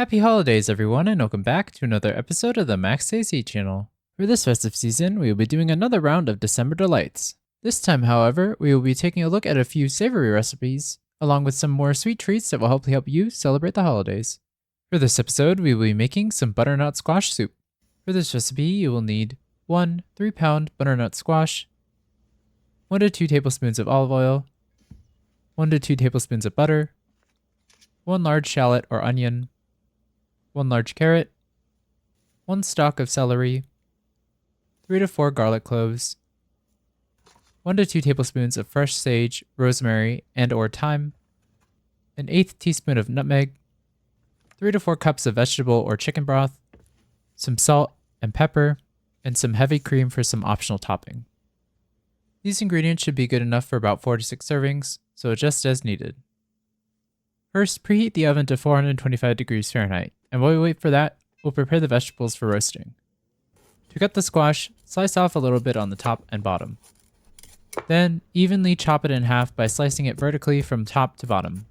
Happy holidays, everyone, and welcome back to another episode of the Max AC channel. For this festive season, we will be doing another round of December delights. This time, however, we will be taking a look at a few savory recipes, along with some more sweet treats that will hopefully help you celebrate the holidays. For this episode, we will be making some butternut squash soup. For this recipe, you will need 1 3-pound butternut squash, 1 to 2 tablespoons of olive oil, 1 to 2 tablespoons of butter, 1 large shallot or onion, 1 large carrot, 1 stalk of celery, 3 to 4 garlic cloves, 1 to 2 tablespoons of fresh sage, rosemary, and or thyme, an 1/8 teaspoon of nutmeg, 3 to 4 cups of vegetable or chicken broth, some salt and pepper, and some heavy cream for some optional topping. These ingredients should be good enough for about 4 to 6 servings, so adjust as needed. First, preheat the oven to 425 degrees Fahrenheit, and while we wait for that, we'll prepare the vegetables for roasting. To cut the squash, slice off a little bit on the top and bottom. Then, evenly chop it in half by slicing it vertically from top to bottom.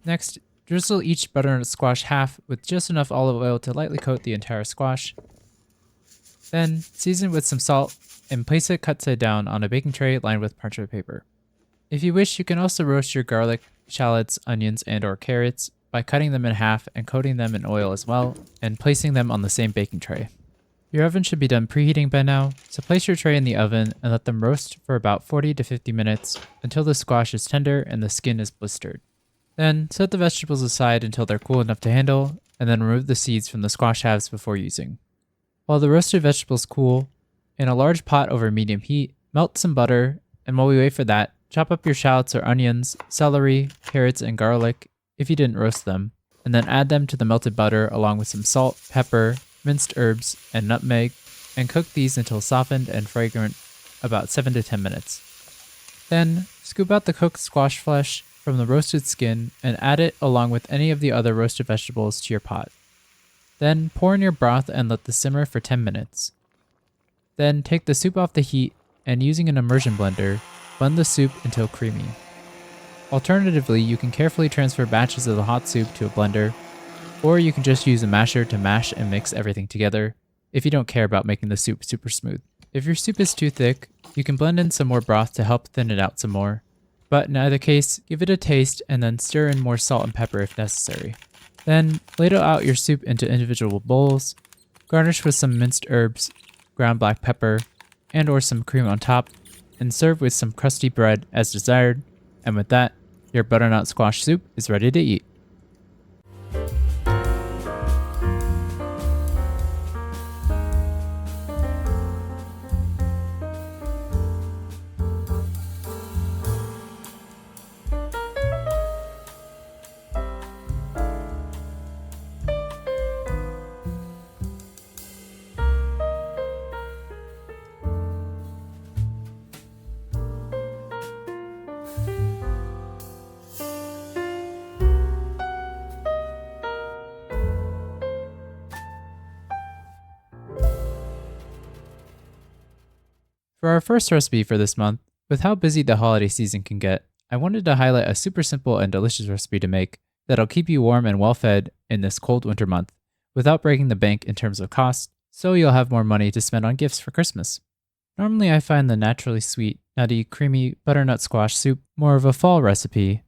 Next, drizzle each butternut squash half with just enough olive oil to lightly coat the entire squash. Then, season with some salt and place it cut side down on a baking tray lined with parchment paper. If you wish, you can also roast your garlic, shallots, onions, and or carrots by cutting them in half and coating them in oil as well, and placing them on the same baking tray. Your oven should be done preheating by now, so place your tray in the oven and let them roast for about 40 to 50 minutes until the squash is tender and the skin is blistered. Then, set the vegetables aside until they're cool enough to handle, and then remove the seeds from the squash halves before using. While the roasted vegetables cool, in a large pot over medium heat, melt some butter, and while we wait for that, chop up your shallots or onions, celery, carrots, and garlic, if you didn't roast them, and then add them to the melted butter along with some salt, pepper, minced herbs, and nutmeg, and cook these until softened and fragrant about 7 to 10 minutes. Then, scoop out the cooked squash flesh from the roasted skin and add it along with any of the other roasted vegetables to your pot. Then, pour in your broth and let this simmer for 10 minutes. Then, take the soup off the heat and using an immersion blender, blend the soup until creamy. Alternatively, you can carefully transfer batches of the hot soup to a blender, or you can just use a masher to mash and mix everything together if you don't care about making the soup super smooth. If your soup is too thick, you can blend in some more broth to help thin it out some more, but in either case, give it a taste and then stir in more salt and pepper if necessary. Then, ladle out your soup into individual bowls, garnish with some minced herbs, ground black pepper, and or some cream on top, and serve with some crusty bread as desired, and with that, your butternut squash soup is ready to eat. For our first recipe for this month, with how busy the holiday season can get, I wanted to highlight a super simple and delicious recipe to make that'll keep you warm and well fed in this cold winter month without breaking the bank in terms of cost, so you'll have more money to spend on gifts for Christmas. Normally I find the naturally sweet, nutty, creamy butternut squash soup more of a fall recipe,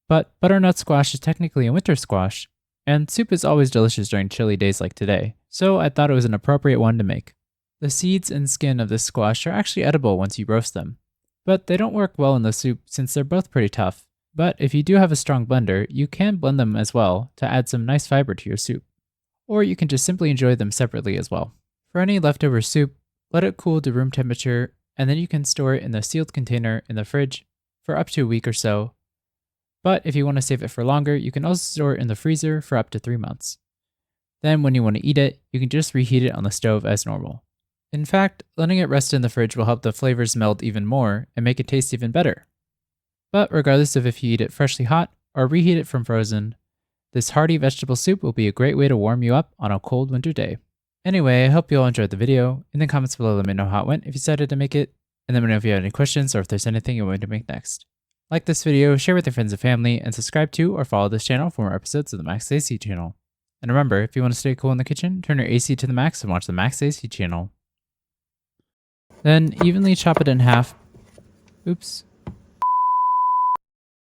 but butternut squash is technically a winter squash, and soup is always delicious during chilly days like today, so I thought it was an appropriate one to make. The seeds and skin of this squash are actually edible once you roast them, but they don't work well in the soup since they're both pretty tough. But if you do have a strong blender, you can blend them as well to add some nice fiber to your soup. Or you can just simply enjoy them separately as well. For any leftover soup, let it cool to room temperature, and then you can store it in a sealed container in the fridge for up to a week or so. But if you want to save it for longer, you can also store it in the freezer for up to 3 months. Then when you want to eat it, you can just reheat it on the stove as normal. In fact, letting it rest in the fridge will help the flavors meld even more and make it taste even better. But regardless of if you eat it freshly hot or reheat it from frozen, this hearty vegetable soup will be a great way to warm you up on a cold winter day. Anyway, I hope you all enjoyed the video. In the comments below, let me know how it went if you decided to make it, and let me know if you have any questions or if there's anything you want me to make next. Like this video, share with your friends and family, and subscribe to or follow this channel for more episodes of the Max AC channel. And remember, if you want to stay cool in the kitchen, turn your AC to the max and watch the Max AC channel. Then evenly chop it in half. Oops.